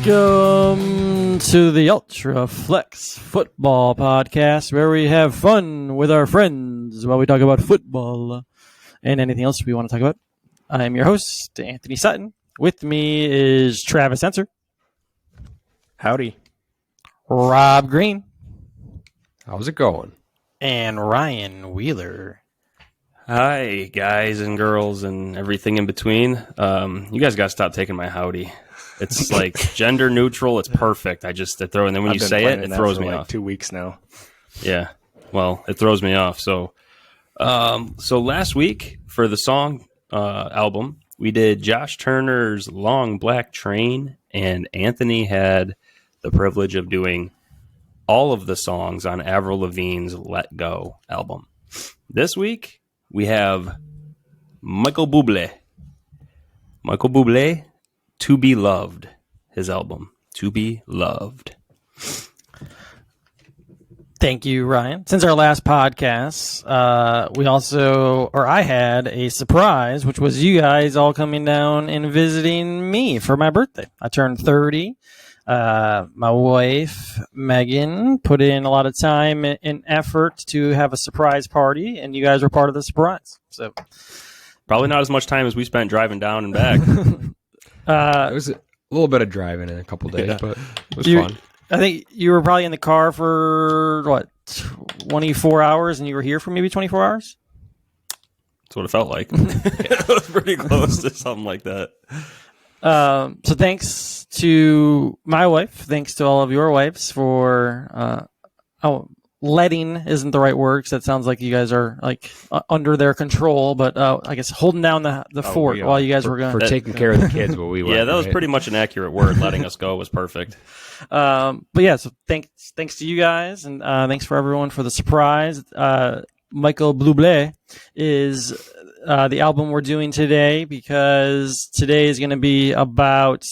Welcome to the Ultraflex Football podcast, where we have fun with our friends while we talk about football and anything else we want to talk about. I am your host, Anthony Sutton. With me is Travis Enser. Howdy. Rob Green. How's it going? And Ryan Wheeler. Hi, guys and girls and everything in between. You guys got to stop taking my howdy. It's like gender neutral. It's perfect. I throw, and then when you say it, it throws me off. 2 weeks now. Yeah. Well, it throws me off. So last week for the song album, we did Josh Turner's Long Black Train, and Anthony had the privilege of doing all of the songs on Avril Lavigne's Let Go album. This week, we have Michael Bublé. Michael Bublé, To Be Loved, his album, To Be Loved. Thank you, Ryan. Since our last podcast, I had a surprise, which was you guys all coming down and visiting me for my birthday. I turned 30. My wife, Megan, put in a lot of time and effort to have a surprise party, and you guys were part of the surprise. So, probably not as much time as we spent driving down and back. It was a little bit of driving in a couple days, but it was fun. I think you were probably in the car for, 24 hours, and you were here for maybe 24 hours? That's what it felt like. It was pretty close to something like that. So thanks to my wife, thanks to all of your wives for, letting isn't the right word, because that sounds like you guys are under their control, but I guess holding down the fort while you guys were going. For taking care of the kids while we were. Yeah, that was pretty much an accurate word. Letting us go was perfect. But yeah, so thanks to you guys, and thanks for everyone for the surprise. Michael Bublé is the album we're doing today, because today is going to be about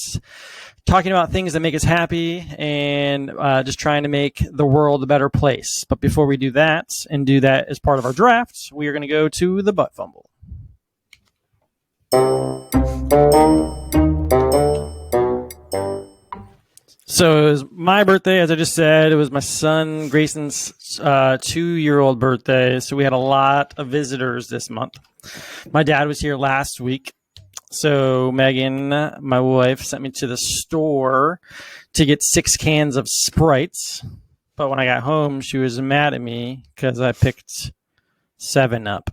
talking about things that make us happy and just trying to make the world a better place. But before we do that, and do that as part of our draft, we are going to go to the butt fumble. So it was my birthday, as I just said. It was my son Grayson's 2-year-old birthday. So we had a lot of visitors this month. My dad was here last week. So Megan, my wife, sent me to the store to get 6 cans of Sprites. But when I got home, she was mad at me because I picked 7-Up.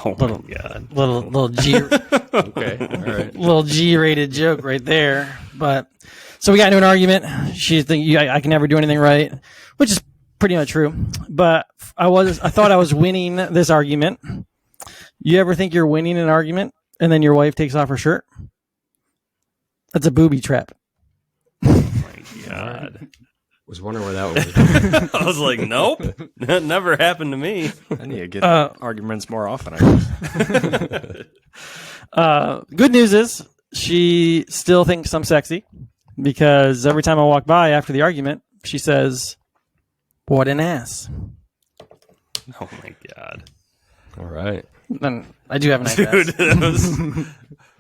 Oh my God! Little G. Okay, all right. Little G-rated joke right there. But so we got into an argument. She's thinking I can never do anything right, which is pretty much true. But I thought I was winning this argument. You ever think you're winning an argument and then your wife takes off her shirt? That's a booby trap. Oh my God! Was wondering where that was. I was like, nope, that never happened to me. I need to get arguments more often, I guess. Good news is she still thinks I'm sexy, because every time I walk by after the argument, she says, "What an ass." Oh my God! All right. And I do have a nice Dude, ass. that was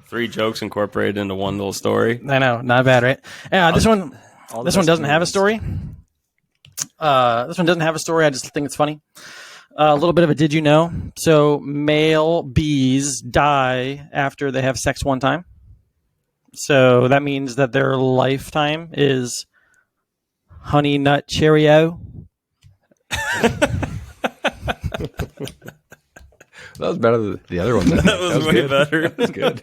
3 jokes incorporated into one little story. I know, not bad, right? Yeah, this one doesn't have a story. This one doesn't have a story. I just think it's funny. A little bit of a did you know? So male bees die after they have sex one time. So that means that their lifetime is Honey Nut Cheerio. That was better than the other one. That was way good. better. That was good.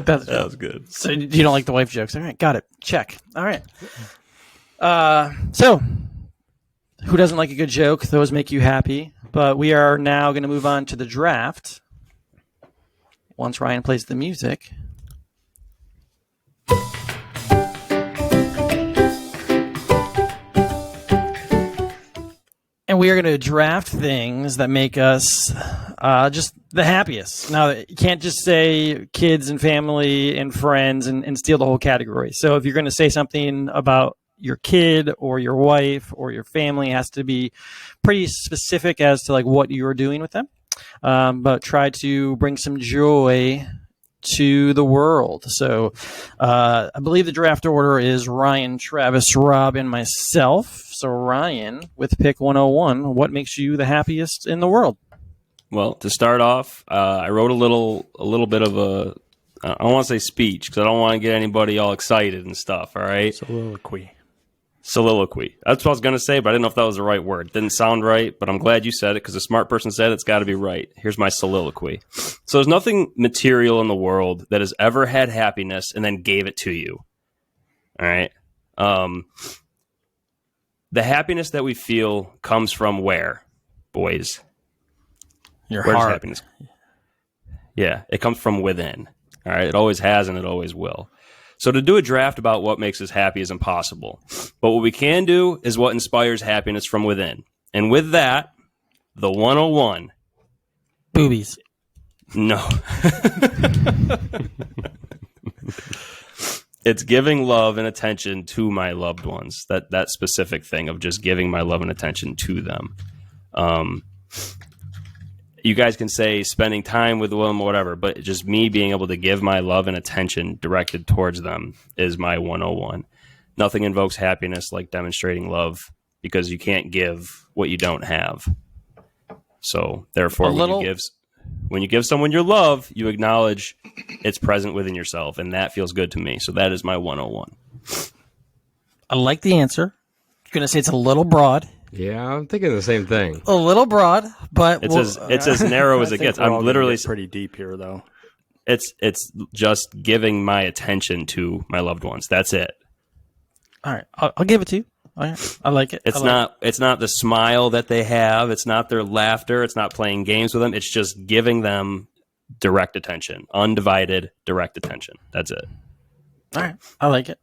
That was good. So you don't like the wife jokes. All right, got it. Check. All right. So who doesn't like a good joke? Those make you happy. But we are now going to move on to the draft. Once Ryan plays the music. And we are going to draft things that make us just the happiest. Now, you can't just say kids and family and friends and steal the whole category. So if you're going to say something about your kid or your wife or your family, it has to be pretty specific as to like what you're doing with them. But try to bring some joy to the world. So I believe the draft order is Ryan, Travis, Rob, and myself. So Ryan, with pick 101, what makes you the happiest in the world? Well, to start off, I wrote a little bit of a, I don't want to say speech because I don't want to get anybody all excited and stuff, all right? Soliloquy. That's what I was going to say, but I didn't know if that was the right word. Didn't sound right, but I'm glad you said it because a smart person said it's got to be right. Here's my soliloquy. So there's nothing material in the world that has ever had happiness and then gave it to you. All right? The happiness that we feel comes from where, boys? Your Where's heart. happiness? Yeah, it comes from within. All right? It always has and it always will. So to do a draft about what makes us happy is impossible. But what we can do is what inspires happiness from within. And with that, the 101. Boobies. No. It's giving love and attention to my loved ones. That specific thing of just giving my love and attention to them. You guys can say spending time with them or whatever, but just me being able to give my love and attention directed towards them is my 101. Nothing invokes happiness like demonstrating love because you can't give what you don't have. So therefore, when you give someone your love, you acknowledge it's present within yourself, and that feels good to me. So that is my 101. I like the answer. I'm going to say it's a little broad. Yeah, I'm thinking the same thing. A little broad, but It's as narrow as it gets. I'm literally pretty deep here, though. It's just giving my attention to my loved ones. That's it. All right, I'll give it to you. All right, I like it. It's not the smile that they have. It's not their laughter. It's not playing games with them. It's just giving them direct attention, undivided direct attention. That's it. All right, I like it.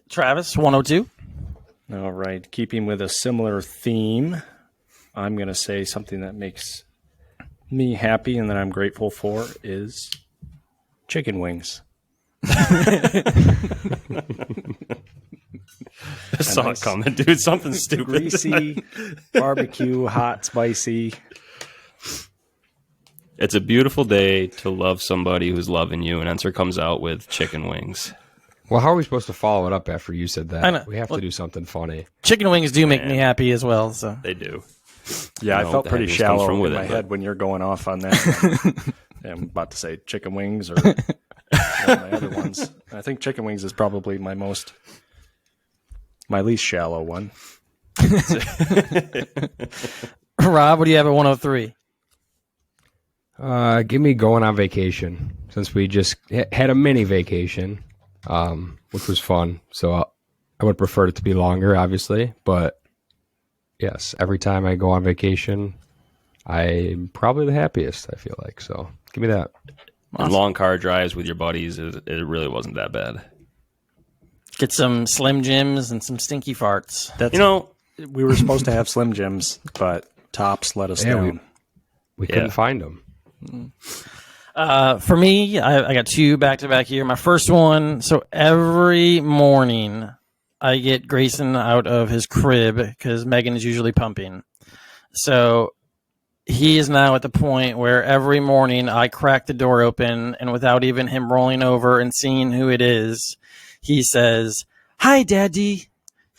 Travis, 102. All right. Keeping with a similar theme, I'm going to say something that makes me happy and that I'm grateful for is chicken wings. I saw it coming, dude. Something stupid. Greasy, barbecue, hot, spicy. It's a beautiful day to love somebody who's loving you, and Ensor comes out with chicken wings. Well, how are we supposed to follow it up after you said that? I know. We have to do something funny. Chicken wings do make me happy as well. So They do. Yeah, I felt the pretty happiness comes shallow from in within, my but- head when you're going off on that. I'm about to say chicken wings or one of my other ones. I think chicken wings is probably my least shallow one. Rob, what do you have at 103? Give me going on vacation, since we just had a mini vacation, which was fun. So I would prefer it to be longer, obviously. But yes, every time I go on vacation, I'm probably the happiest, I feel like. So give me that. And long car drives with your buddies, it really wasn't that bad. Get some Slim Jims and some stinky farts. We were supposed to have Slim Jims, but Tops let us down. We couldn't find them. For me, I got two back-to-back here. My first one, so every morning I get Grayson out of his crib because Megan is usually pumping. So he is now at the point where every morning I crack the door open, and without even him rolling over and seeing who it is, he says, "Hi, Daddy,"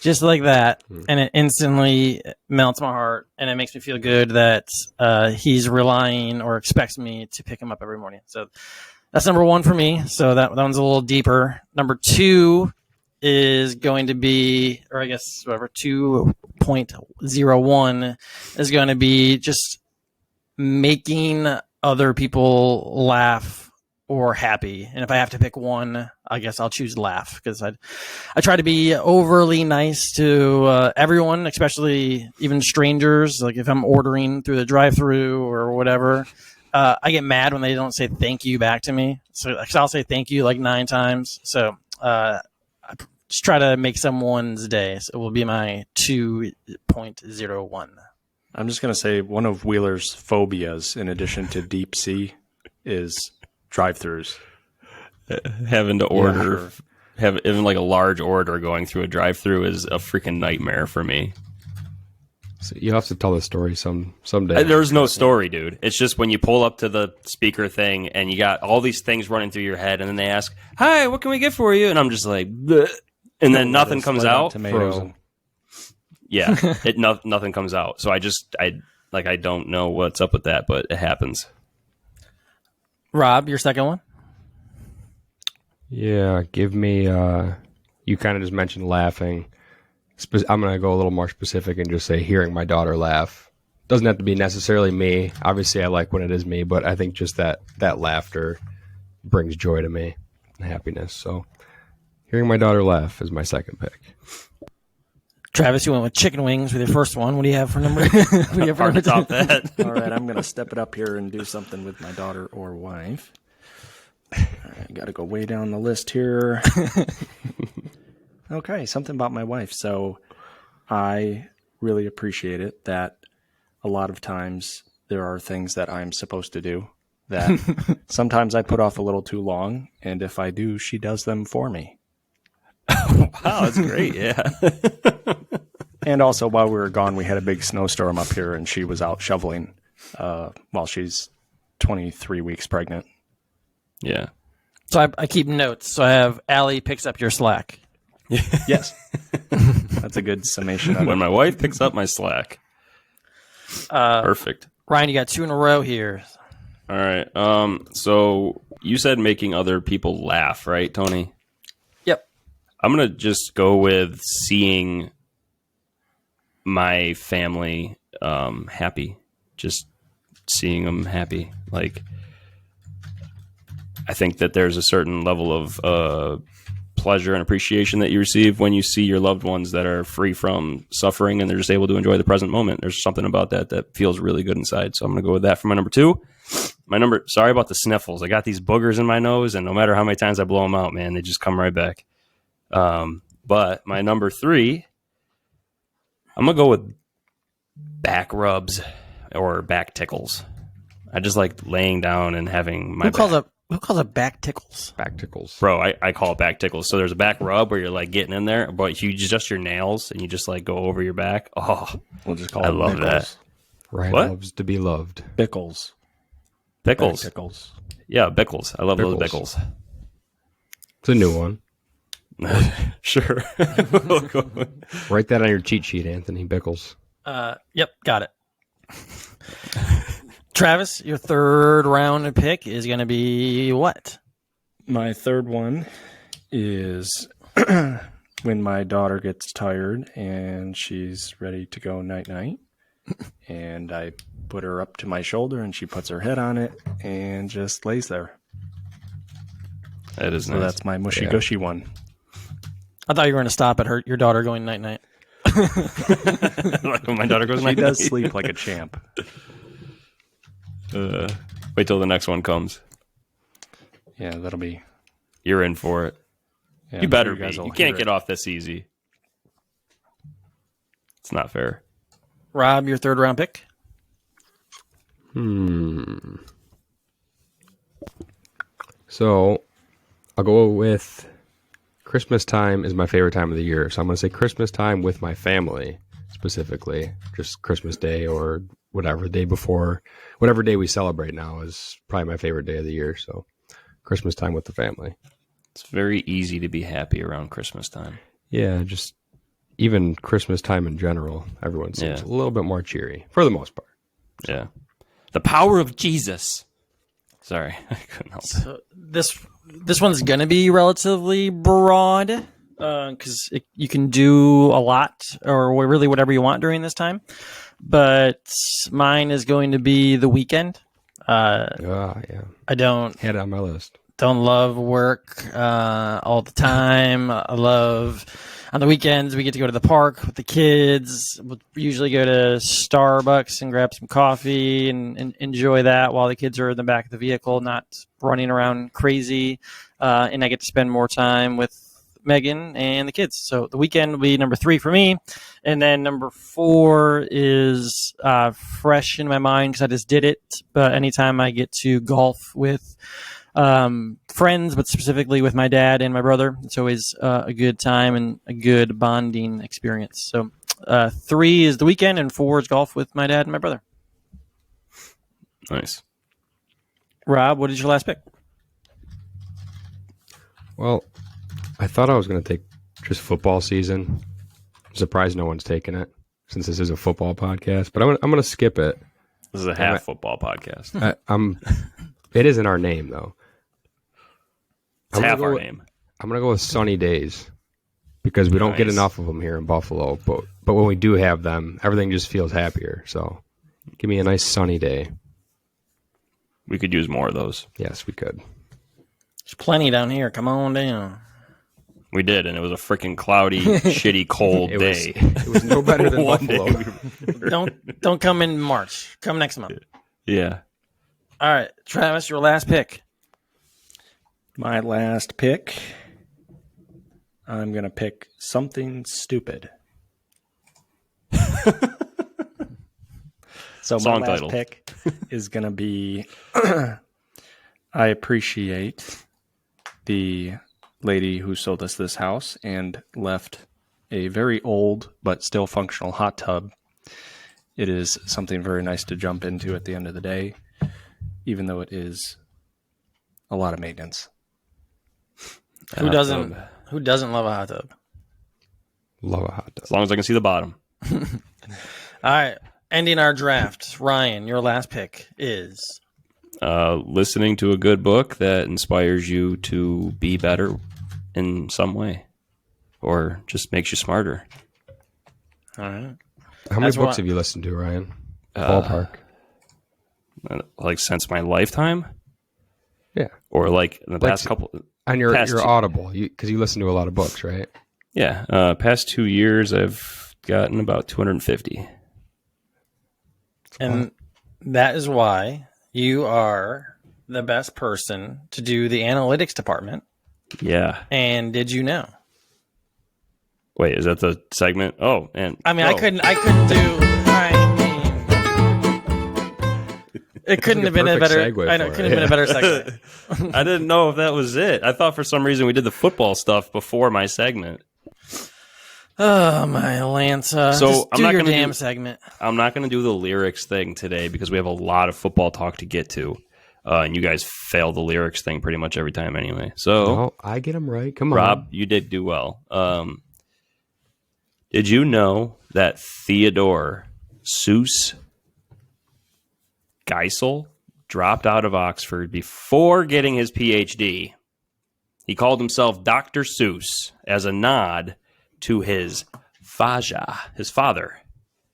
just like that. And it instantly melts my heart, and it makes me feel good that he's relying or expects me to pick him up every morning. So that's number one for me. So that one's a little deeper. Number two is going to be, or I guess whatever, 2.01 is going to be just making other people laugh or happy. And if I have to pick one, I guess I'll choose laugh, because I try to be overly nice to everyone, especially even strangers. Like if I'm ordering through the drive-thru or whatever, I get mad when they don't say thank you back to me. So I'll say thank you like 9 times. So I just try to make someone's day. So it will be my 2.01. I'm just going to say one of Wheeler's phobias, in addition to deep sea, is drive-thrus. Having to order, have even like a large order going through a drive-through is a freaking nightmare for me. So you have to tell the story someday. There's no story, dude. It's just when you pull up to the speaker thing and you got all these things running through your head, and then they ask, "Hi, what can we get for you?" And I'm just like, bleh. And then nothing comes out. Frozen. Yeah, nothing comes out. So I don't know what's up with that, but it happens. Rob, your second one? Yeah, give me. You kind of just mentioned laughing. I'm going to go a little more specific and just say hearing my daughter laugh. Doesn't have to be necessarily me. Obviously, I like when it is me, but I think just that laughter brings joy to me and happiness. So hearing my daughter laugh is my second pick. Travis, you went with chicken wings with your first one. What do you have for number? What do you have for Hard to number top two? that. All right, I'm going to step it up here and do something with my daughter or wife. All right, got to go way down the list here. Okay, something about my wife. So I really appreciate it that a lot of times there are things that I'm supposed to do that sometimes I put off a little too long. And if I do, she does them for me. Wow, that's great. Yeah. And also while we were gone, we had a big snowstorm up here and she was out shoveling while she's 23 weeks pregnant. Yeah. So I keep notes. So I have Allie picks up your slack. Yes. That's a good summation of When it. my wife picks up my slack. Perfect. Ryan, you got two in a row here. All right. So you said making other people laugh, right, Tony? Yep. I'm going to just go with seeing my family happy. Just seeing them happy. Like, I think that there's a certain level of pleasure and appreciation that you receive when you see your loved ones that are free from suffering and they're just able to enjoy the present moment. There's something about that feels really good inside. So I'm going to go with that for my number two. Sorry about the sniffles. I got these boogers in my nose, and no matter how many times I blow them out, man, they just come right back. But my number three, I'm going to go with back rubs or back tickles. I just like laying down and having my Who calls it back tickles? Back tickles. Bro, I call it back tickles. So there's a back rub where you're like getting in there, but you just your nails and you just like go over your back. Oh, We'll just call I it love Bickles. that. Ryan What? loves to be loved. Bickles. Pickles. Back tickles. Yeah, Bickles. I love those Pickles. Bickles. It's a new one. Sure. Write that on your cheat sheet, Anthony Bickles. Yep, got it. Travis, your third round pick is going to be what? My third one is when my daughter gets tired and she's ready to go night-night. And I put her up to my shoulder and she puts her head on it and just lays there. That is So nice. that's my mushy-gushy one. I thought you were going to stop at your daughter going night-night. Like when my daughter goes She night does night. sleep like a champ. Wait till the next one comes. Yeah, that'll be... You're in for it. Yeah, You better guys be. will You can't hear get it. off this easy. It's not fair. Rob, your third round pick? So I'll go with Christmas time is my favorite time of the year. So I'm going to say Christmas time with my family specifically, just Christmas Day or whatever day before, whatever day we celebrate now is probably my favorite day of the year. So Christmas time with the family. It's very easy to be happy around Christmas time. Yeah, just even Christmas time in general, everyone seems Yeah. a little bit more cheery for the most part. Yeah. The power of Jesus. Sorry, I couldn't help it. So this one's going to be relatively broad because you can do a lot or really whatever you want during this time. But mine is going to be the weekend. Yeah, I don't had it on my list. love work all the time. I love on the weekends we get to go to the park with the kids. We'll usually go to Starbucks and grab some coffee and enjoy that while the kids are in the back of the vehicle, not running around crazy. And I get to spend more time with Megan and the kids. So the weekend will be number 3 for me. And then number 4 is fresh in my mind because I just did it. But anytime I get to golf with friends, but specifically with my dad and my brother. It's always a good time and a good bonding experience. So 3 is the weekend, and 4 is golf with my dad and my brother. Nice. Rob, what is your last pick? Well, I thought I was going to take just football season. I'm surprised no one's taken it since this is a football podcast, but I'm going to skip it. This is a half football podcast. It is in our name, though. It's half our name. I'm going to go with sunny days because we don't get Nice. enough of them here in Buffalo. But when we do have them, everything just feels happier. So give me a nice sunny day. We could use more of those. Yes, we could. There's plenty down here. Come on down. We did, and it was a freaking cloudy, shitty, cold day. It was no better than One Buffalo. day. Don't come in March. Come next month. Yeah. All right, Travis, your last pick. My last pick, I'm going to pick something stupid. So Song my title. last pick is going to be I appreciate the lady who sold us this house and left a very old but still functional hot tub. It is something very nice to jump into at the end of the day, even though it is a lot of maintenance. Who doesn't love a hot tub? Love a hot dog. As long as I can see the bottom. All right, ending our draft. Ryan, your last pick is Listening to a good book that inspires you to be better in some way or just makes you smarter. all right. How many That's books what- have you listened to, Ryan? Ballpark. Like since my lifetime Yeah. or like in the Like- past couple. On your Past two- Audible, because you listen to a lot of books, right? Yeah. Past 2 years, I've gotten about 250. And that is why you are the best person to do the analytics department. Yeah. And did you know? Wait, is that the segment? Oh, and I mean, oh. I couldn't do. It couldn't have been a perfect better. segue I know, for couldn't it, have been a better segment. I didn't know if that was it. I thought for some reason we did the football stuff before my segment. Oh my Lanza! So, Just I'm do not your gonna damn do- segment. I'm not going to do the lyrics thing today because we have a lot of football talk to get to. And you guys fail the lyrics thing pretty much every time anyway. So, No, I get them right. Come on. Rob, you did do well. Did you know that Theodore Seuss Geisel dropped out of Oxford before getting his PhD? He called himself Dr. Seuss as a nod to his Faja, his father.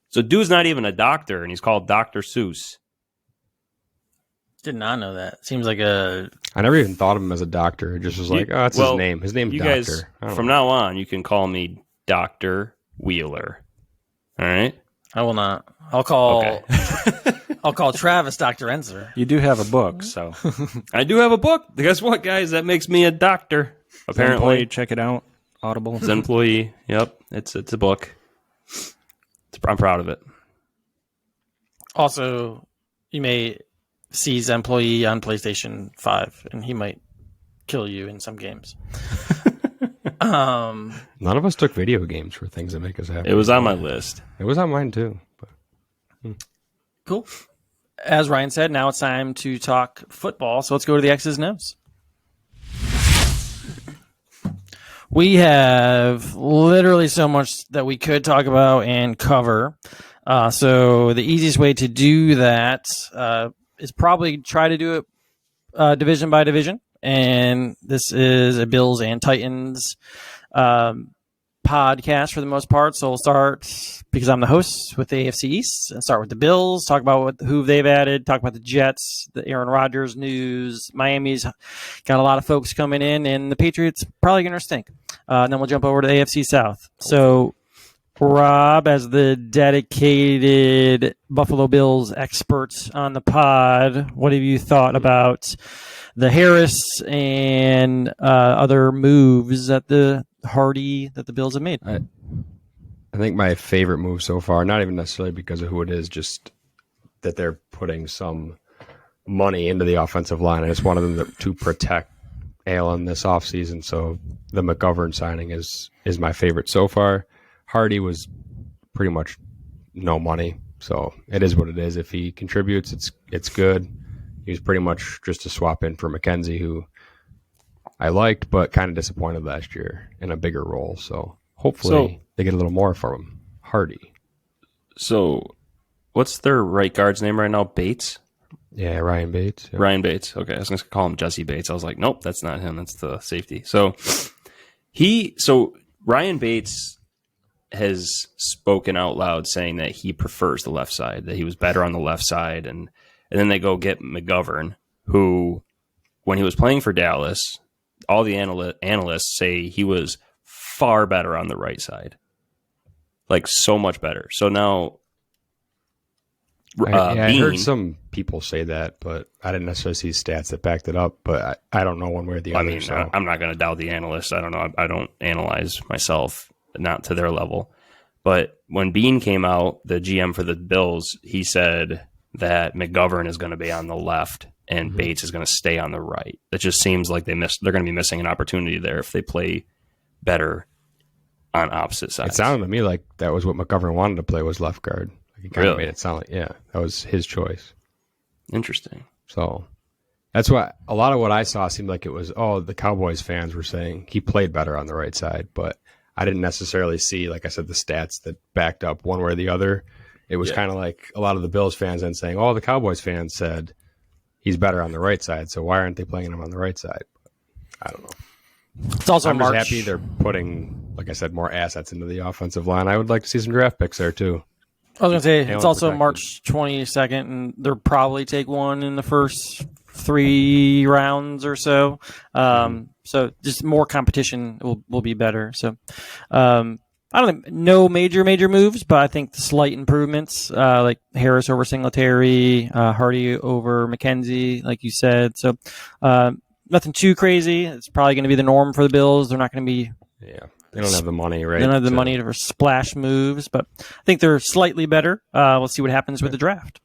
So dude's not even a doctor, and he's called Dr. Seuss. Did not know that. Seems like a. I never even thought of him as a doctor. It just was like, oh, that's his name. His name's you Doctor. guys, I don't from know. now on, you can call me Dr. Wheeler. All right? I will not. I'll call. Okay. I'll call Travis Dr. Enser. You do have a book, so I do have a book. Guess what, guys? That makes me a doctor. Apparently, check it out. Audible. it's employee. Yep, it's a book. I'm proud of it. Also, you may seize employee on PlayStation 5, and he might kill you in some games. None of us took video games for things that make us happy. It was on my list. It was on mine too. But Cool. As Ryan said, now it's time to talk football. So let's go to the X's and O's. We have literally so much that we could talk about and cover. So the easiest way to do that is probably try to do it division by division. And this is a Bills and Titans podcast for the most part. So we'll start, because I'm the host, with the AFC East, and start with the Bills, talk about who they've added, talk about the Jets, the Aaron Rodgers news. Miami's got a lot of folks coming in, and the Patriots probably going to stink. And then we'll jump over to the AFC South. So Rob, as the dedicated Buffalo Bills expert on the pod, what have you thought about the Harris and other moves that the Bills have made? I think my favorite move so far, not even necessarily because of who it is, just that they're putting some money into the offensive line. I just wanted them to protect Allen this offseason, so the McGovern signing is my favorite so far. Hardy was pretty much no money, so it is what it is. If he contributes, it's good. He was pretty much just a swap in for McKenzie, who I liked, but kind of disappointed last year in a bigger role. So hopefully they get a little more from him. Hardy. So what's their right guard's name right now? Bates? Yeah, Ryan Bates. Yeah. Ryan Bates. Okay, I was going to call him Jesse Bates. I was like, nope, that's not him. That's the safety. So Ryan Bates has spoken out loud saying that he prefers the left side, that he was better on the left side. And then they go get McGovern, who, when he was playing for Dallas, all the analysts say he was far better on the right side. Like, so much better. So now... I heard some people say that, but I didn't necessarily see stats that backed it up. But I don't know one way or the other. I mean, so. I'm not going to doubt the analysts. I don't know. I don't analyze myself, not to their level. But when Bean came out, the GM for the Bills, he said that McGovern is going to be on the left and Bates is going to stay on the right. It just seems like they're going to be missing an opportunity there if they play better on opposite sides. It sounded to me like that was what McGovern wanted to play, was left guard. He kind of made it sound like, that was his choice. Interesting. So that's why a lot of what I saw seemed like it was, the Cowboys fans were saying he played better on the right side, but I didn't necessarily see, like I said, the stats that backed up one way or the other. It was kind of like a lot of the Bills fans then saying, the Cowboys fans said he's better on the right side, so why aren't they playing him on the right side? I don't know. It's also I'm March. just happy they're putting, like I said, more assets into the offensive line. I would like to see some draft picks there too. I was going to say, it's also protected. March 22nd, and they'll probably take one in the first 3 rounds or so. So just more competition will be better. So I don't think no major moves, but I think the slight improvements, like Harris over Singletary, Hardy over McKenzie, like you said. So nothing too crazy. It's probably going to be the norm for the Bills. They're not going to be... Yeah. They don't have the money, right? They don't have the money for splash moves, but I think they're slightly better. We'll see what happens with the draft.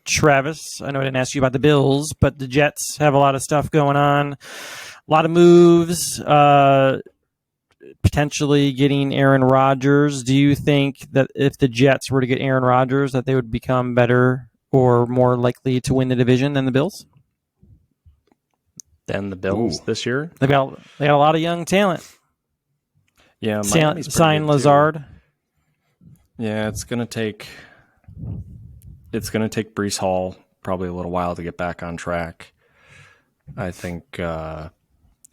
Travis, I know I didn't ask you about the Bills, but the Jets have a lot of stuff going on. A lot of moves, potentially getting Aaron Rodgers. Do you think that if the Jets were to get Aaron Rodgers, that they would become better or more likely to win the division than the Bills? Than the Bills this year? They got a lot of young talent. Yeah, sign Lazard. Yeah, it's gonna take Breece Hall probably a little while to get back on track. I think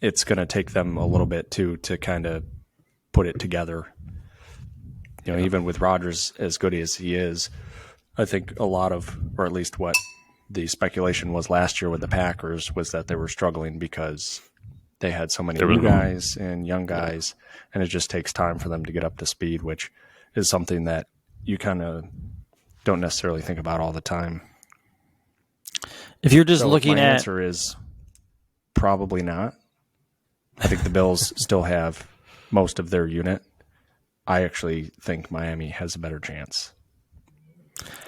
it's gonna take them a little bit too to kind of put it together. Even with Rodgers as good as he is, I think a lot of, or at least what the speculation was last year with the Packers, was that they were struggling because they had so many new guys and young guys, and it just takes time for them to get up to speed, which is something that you kind of don't necessarily think about all the time. If you're just looking my at... answer is probably not. I think the Bills still have most of their unit. I actually think Miami has a better chance.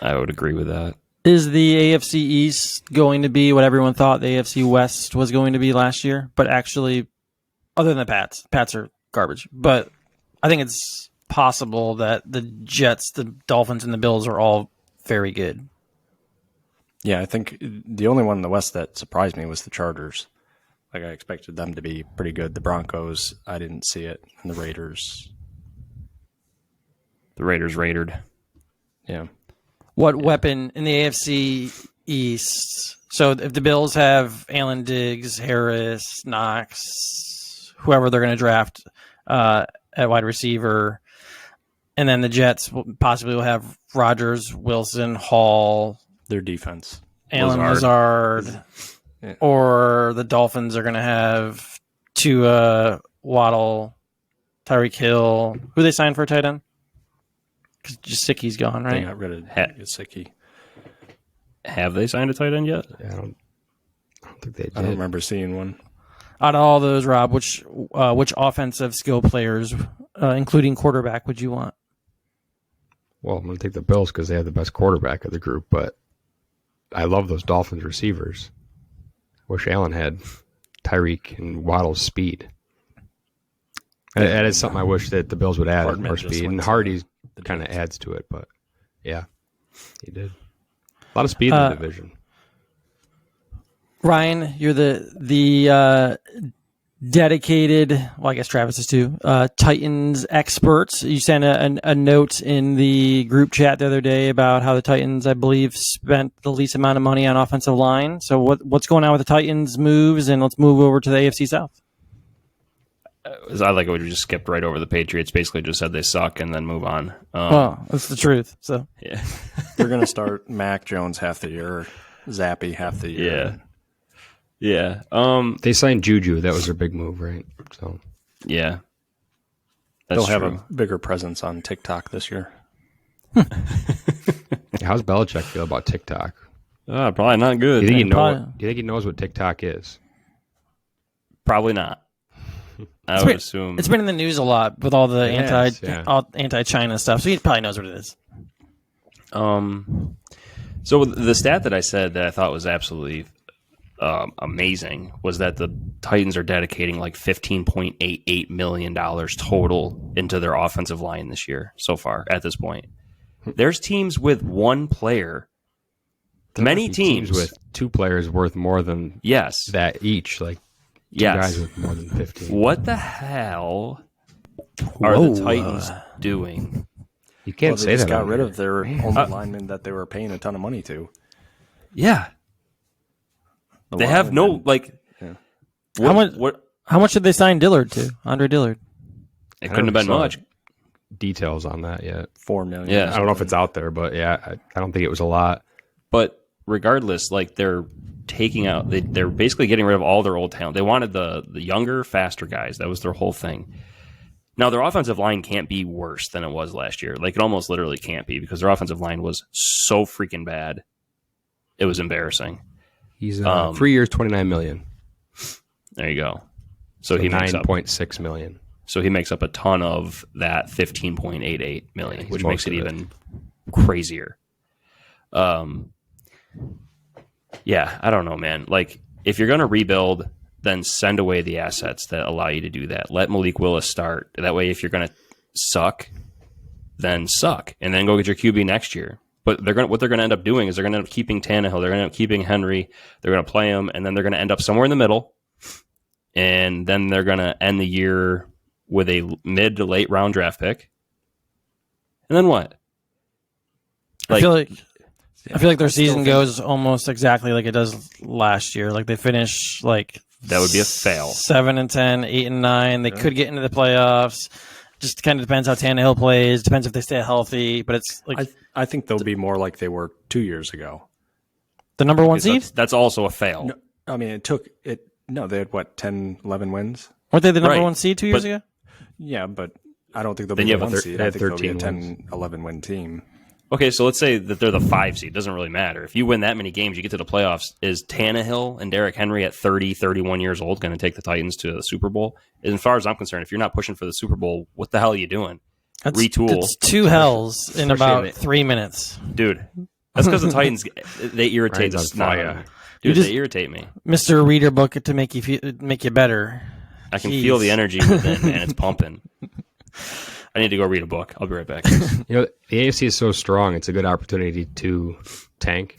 I would agree with that. Is the AFC East going to be what everyone thought the AFC West was going to be last year? But actually, other than the Pats are garbage. But I think it's possible that the Jets, the Dolphins, and the Bills are all very good. Yeah, I think the only one in the West that surprised me was the Chargers. Like, I expected them to be pretty good. The Broncos, I didn't see it. And the Raiders. The Raiders raided. Yeah. What weapon in the AFC East? So if the Bills have Allen Diggs, Harris, Knox, whoever they're going to draft at wide receiver, and then the Jets possibly will have Rodgers, Wilson, Hall, Their defense. Allen Lazard, or the Dolphins are going to have Tua, Waddle, Tyreek Hill. Who they signed for a tight end? Because Gesicki's gone, right? They got rid of Gesicki. Have they signed a tight end yet? Yeah, I don't think they did. I don't remember seeing one. Out of all those, Rob, which offensive skill players, including quarterback, would you want? Well, I'm going to take the Bills because they have the best quarterback of the group, but I love those Dolphins receivers. Wish Allen had Tyreek and Waddle's speed. That is something I wish that the Bills would add, Hardman more just speed. went And to Hardy the kind of Jets. adds to it, but yeah, he did. A lot of speed in the division. Ryan, you're the dedicated, well, I guess Travis is too, Titans expert. You sent a note in the group chat the other day about how the Titans, I believe, spent the least amount of money on offensive line. So what's going on with the Titans moves, and let's move over to the AFC South. I like it when we just skipped right over the Patriots. Basically, just said they suck and then move on. Well, that's the truth. So Yeah, They're going to start Mac Jones half the year, Zappy half the year. yeah. They signed Juju. That was their big move, right? So Yeah. That's They'll have true. a bigger presence on TikTok this year. how's Belichick feel about TikTok? Probably not good. Do you think probably- do you think he knows what TikTok is? Probably not. I would assume. it's been in the news a lot with all the It has, yeah. anti-China stuff. So he probably knows what it is. So the stat that I said that I thought was absolutely amazing was that the Titans are dedicating like $15.88 million total into their offensive line this year so far at this point. There's teams with one player. Many teams with two players worth more than yes. that each. Like two Yes. guys with more than 15. What the hell are the Titans doing? You can't Well, they say just that. got on rid here. of their only lineman that they were paying a ton of money to. Yeah. They have no like. Yeah. How much did they sign Dillard to? Andre Dillard. It couldn't have been saw much. details on that yet. $4 million. Yeah. I don't know if it's out there, but yeah, I don't think it was a lot. But regardless, like they're taking out, they're basically getting rid of all their old talent. They wanted the younger, faster guys. That was their whole thing. Now their offensive line can't be worse than it was last year. Like it almost literally can't be because their offensive line was so freaking bad. It was embarrassing. He's 3 years, $29 million. There you go. So he makes up. $9.6 million. So he makes up a ton of that $15.88 million, Yeah, which most makes it of it. even crazier. Yeah, I don't know, man. Like, if you're going to rebuild, then send away the assets that allow you to do that. Let Malik Willis start. That way, if you're going to suck, then suck, and then go get your QB next year. But what they're going to end up doing is they're going to end up keeping Tannehill. They're going to end up keeping Henry. They're going to play him, and then they're going to end up somewhere in the middle. And then they're going to end the year with a mid to late round draft pick. And then what? I feel like their season goes almost exactly like it does last year. Like they finish like That would be a fail. 7-10, 8-9. They could get into the playoffs. Just kind of depends how Tannehill plays. Depends if they stay healthy. But it's like I think they'll be more like they were 2 years ago. the number one seed. That's also a fail. No, I mean, they had what, 10, 11 wins? Weren't they the number Right. one seed 2 years But- ago? Yeah, but I don't think they'll Then be you the have a one thir- seed. they I had think they'll be a 13 10, 11 win team. Okay, so let's say that they're the 5 seed. Doesn't really matter. If you win that many games, you get to the playoffs. Is Tannehill and Derrick Henry at 30, 31 years old going to take the Titans to the Super Bowl? As far as I'm concerned, if you're not pushing for the Super Bowl, what the hell are you doing? Retool. It's two hells in about 3 minutes. Dude, that's because the Titans, they irritate Ryan's the on snot out of fire. me. Dude, just- they irritate me. Mr. Reader Book to make you better. I can Jeez. feel the energy within, and it's pumping. I need to go read a book. I'll be right back. You know, the AFC is so strong. It's a good opportunity to tank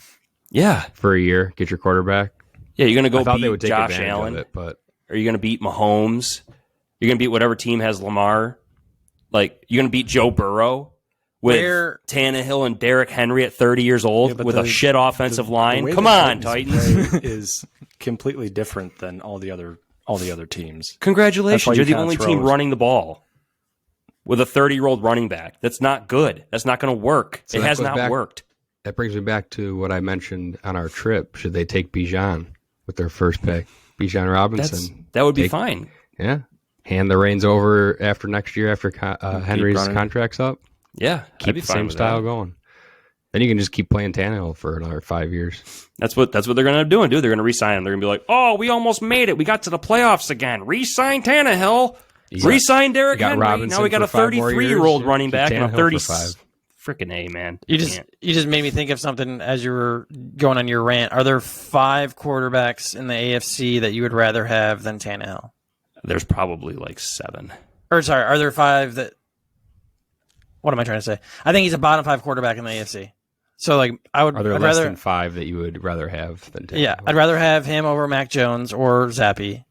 Yeah. for a year, get your quarterback. Yeah, you're going to I go thought they would beat take Josh advantage Allen. of it, but Are you going to beat Mahomes? You're going to beat whatever team has Lamar? Like, you're going to beat Joe Burrow with Tannehill and Derrick Henry at 30 years old Yeah, but with a shit offensive line? The way Come the on, Titans. play is completely different than all the other teams. That's why Congratulations. you You're the can't only throw team it. running the ball with a 30-year-old running back. That's not good. That's not going to work. So it that has goes not back- worked. that brings me back to what I mentioned on our trip. Should they take Bijan with their first pick? Bijan Robinson. That would be Take- fine. Yeah. Hand the reins over after next year after Henry's running. contract's up. Yeah. I'd Keep be the fine same with style that. going. Then you can just keep playing Tannehill for another 5 years. That's what they're going to end up doing, dude. They're going to re-sign him. They're going to be like, oh, we almost made it. We got to the playoffs again. Re-sign Tannehill. You got- Re-sign Derrick you got Henry. Robinson Now we got a for 5 more 33-year-old years. running Keep back and a Tannehill for 5. freaking A, man. You just made me think of something as you were going on your rant. Are there 5 quarterbacks in the AFC that you would rather have than Tannehill? There's probably like 7. Or sorry, are there 5 that? What am I trying to say? I think he's a bottom 5 quarterback in the AFC. So like Are there less than 5 that you would rather have than Tannehill? Yeah, I'd rather have him over Mac Jones or Zappy.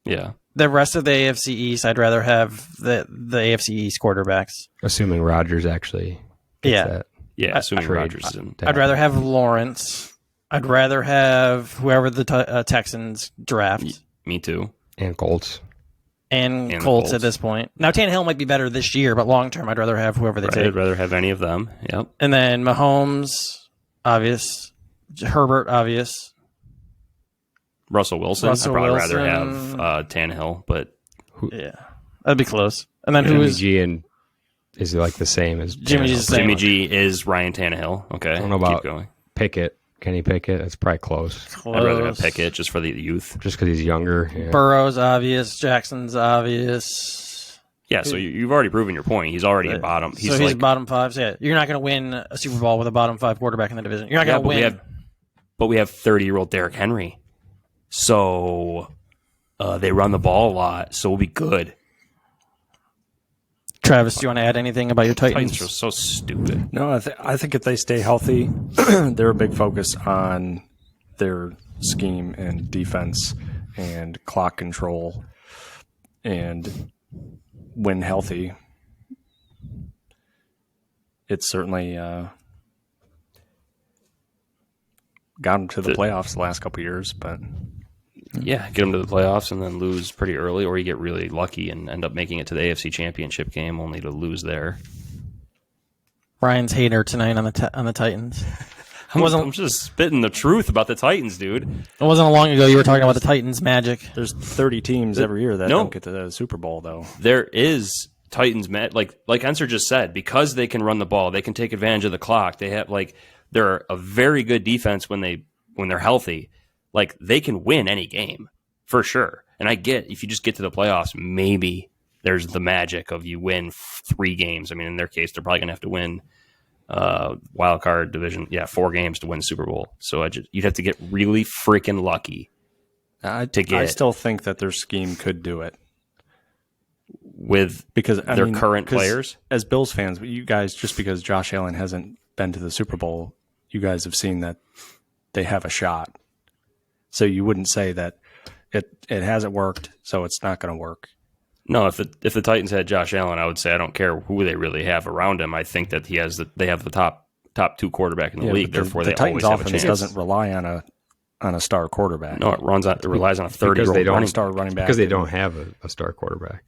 Yeah. The rest of the AFC East, I'd rather have the AFC East quarterbacks. Assuming Rodgers actually gets that. Yeah, assuming trade Rodgers is in. I'd rather have Lawrence. I'd rather have whoever the Texans draft. Me too. And Colts. And the Colts Colts. at this point. Now, Tannehill might be better this year, but long term, I'd rather have whoever they take. I'd rather have any of them. Yep. And then Mahomes, obvious. Herbert, obvious. Russell Wilson. I'd probably rather have Tannehill, but Yeah, that'd be close. And then Jimmy G and is he like the same as Jimmy G's Tannehill? the same. Jimmy G is Ryan Tannehill. Okay. I don't know about Keep going. Pickett. Kenny Pickett. That's probably close. I'd rather have Pickett just for the youth. Just because he's younger. Yeah. Burrow's obvious. Jackson's obvious. Yeah, so you've already proven your point. He's already a bottom. He's like, bottom 5. So yeah, you're not going to win a Super Bowl with a bottom 5 quarterback in the division. You're not going to win. But we have 30-year-old Derrick Henry. So they run the ball a lot, so we'll be good. Travis, do you want to add anything about your Titans? Titans are so stupid. No, I think if they stay healthy, they're a big focus on their scheme and defense and clock control. And when healthy, it's certainly got them to the playoffs the last couple of years. But Yeah, get them to the playoffs and then lose pretty early, or you get really lucky and end up making it to the AFC Championship game only to lose there. Ryan's hater tonight on the Titans. I'm just spitting the truth about the Titans, dude. It wasn't long ago you were talking about the Titans' magic. there's 30 teams every year that don't get to the Super Bowl, though. There is Titans, like Enser just said, because they can run the ball, they can take advantage of the clock. They have they're a very good defense when they're healthy. Like, they can win any game for sure. And I get if you just get to the playoffs, maybe there's the magic of you win 3 games. I mean, in their case, they're probably gonna have to win wild card division, 4 games to win the Super Bowl. So you'd have to get really freaking lucky. I still think that their scheme could do it With because their current players. As Bills fans, you guys, just because Josh Allen hasn't been to the Super Bowl, you guys have seen that they have a shot. So you wouldn't say that it hasn't worked, so it's not going to work. No, if the Titans had Josh Allen, I would say I don't care who they really have around him. I think that they have the top 2 quarterback in the league. Therefore, they Titans always have a chance. doesn't rely on a star quarterback. No, it relies on a 30-year-old running back because they don't have a star quarterback.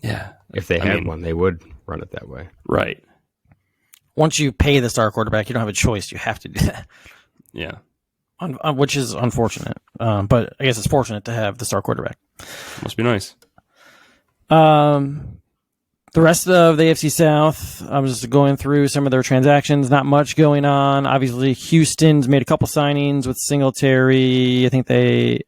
Yeah, If they had one, they would run it that way. right. Once you pay the star quarterback, you don't have a choice. You have to do that, Yeah, which is unfortunate. But I guess it's fortunate to have the star quarterback. must be nice. The rest of the AFC South, I was just going through some of their transactions. Not much going on. Obviously, Houston's made a couple signings with Singletary. I think they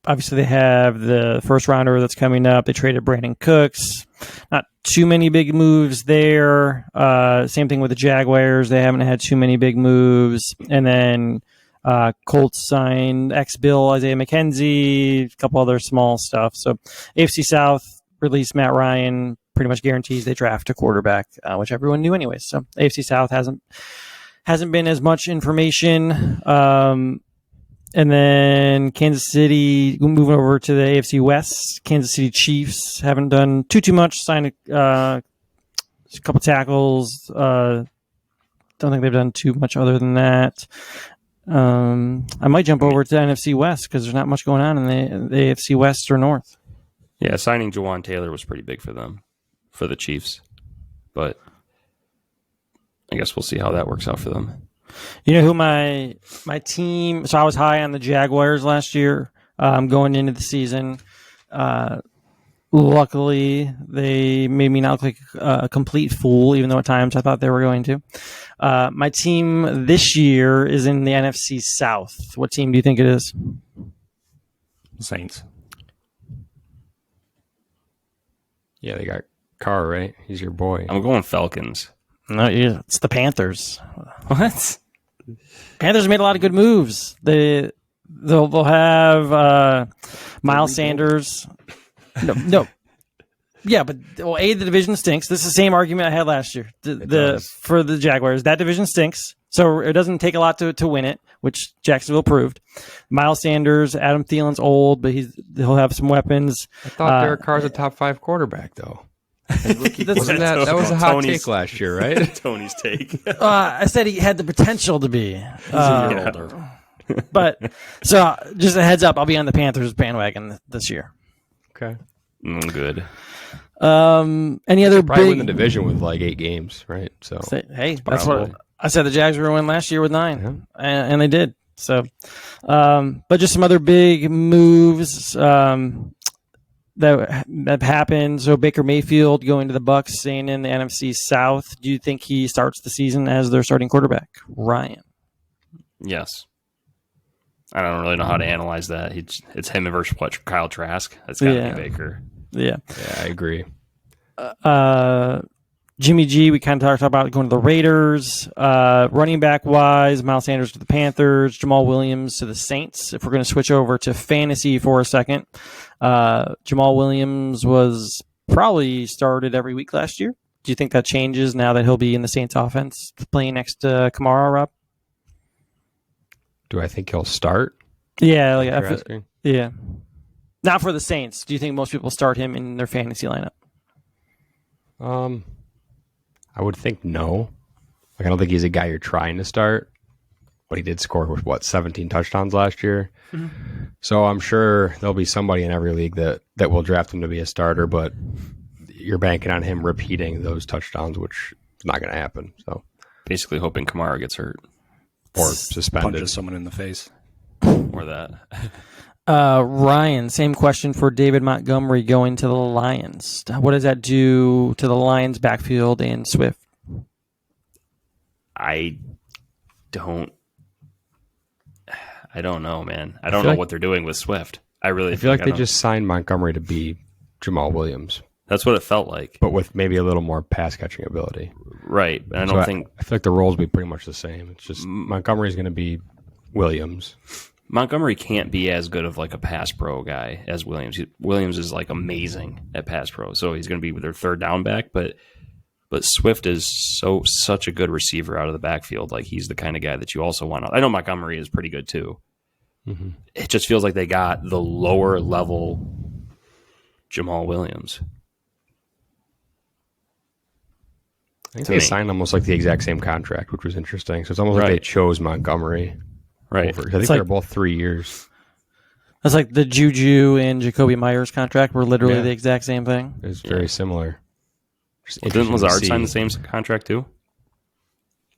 obviously they have the first rounder that's coming up. They traded Brandon Cooks. Not too many big moves there. Same thing with the Jaguars. They haven't had too many big moves. And then Colts signed ex-Bill Isaiah McKenzie, a couple other small stuff. So AFC South released Matt Ryan, pretty much guarantees they draft a quarterback, which everyone knew anyways. So AFC South hasn't been as much information. And then Kansas City, moving over to the AFC West, Kansas City Chiefs haven't done too much. Signed a couple tackles. Don't think they've done too much other than that. I might jump over to the NFC West because there's not much going on in the AFC West or North. Yeah, signing Jawan Taylor was pretty big for them, for the Chiefs. But I guess we'll see how that works out for them. You know who my team? So I was high on the Jaguars last year, going into the season. Luckily, they made me not look like a complete fool, even though at times I thought they were going to. My team this year is in the NFC South. What team do you think it is? Saints. Yeah, they got Carr, right? He's your boy. I'm going Falcons. No, yeah, it's the Panthers. What? Panthers made a lot of good moves. They'll have Miles Sanders. No. Yeah, but well, the division stinks. This is the same argument I had last year. For the Jaguars, that division stinks. So it doesn't take a lot to win it, which Jacksonville proved. Miles Sanders, Adam Thielen's old, but he'll have some weapons. I thought Derek Carr's a top 5 quarterback, though. Wasn't that was a hot take last year, right? Tony's take. I said he had the potential to be. He's a year older. But so just a heads up, I'll be on the Panthers bandwagon this year. Okay. Good. Any other Probably big win the division with like 8 games, right? So hey, that's what I said. The Jags were going to win last year with 9, Yeah. and they did. So, but just some other big moves that happened. So Baker Mayfield going to the Bucs, staying in the NFC South. Do you think he starts the season as their starting quarterback, Ryan? Yes. I don't really know how to analyze that. It's him versus Kyle Trask. That's got to be Baker. Yeah, I agree. Jimmy G, we kind of talked about going to the Raiders. Running back wise, Miles Sanders to the Panthers, Jamal Williams to the Saints. If we're going to switch over to fantasy for a second, Jamal Williams was probably started every week last year. Do you think that changes now that he'll be in the Saints offense playing next to Kamara, Rob? Do I think he'll start? Yeah, Yeah. Not for the Saints. Do you think most people start him in their fantasy lineup? I would think no. Like I don't think he's a guy you're trying to start, but he did score with 17 touchdowns last year. Mm-hmm. So I'm sure there'll be somebody in every league that will draft him to be a starter, but you're banking on him repeating those touchdowns, which is not going to happen. So basically hoping Kamara gets hurt or suspended. Punches someone in the face. Or that. Ryan, same question for David Montgomery going to the Lions. What does that do to the Lions backfield and Swift? I don't know, man. I don't know what they're doing with Swift. I feel like they just signed Montgomery to be Jamal Williams. That's what it felt like. But with maybe a little more pass catching ability. Right. And I feel Montgomery can't be as good of like a pass pro guy as Williams. Williams is like amazing at pass pro, so he's going to be their third down back. But Swift is such a good receiver out of the backfield. Like he's the kind of guy that you also want. I know Montgomery is pretty good too. Mm-hmm. It just feels like they got the lower level Jamal Williams. I think they signed almost like the exact same contract, which was interesting. So it's almost like they chose Montgomery. Right. I think they're both 3 years. That's like the Juju and Jacoby Myers contract were literally the exact same thing. It's very similar. Didn't Lazard sign the same contract too?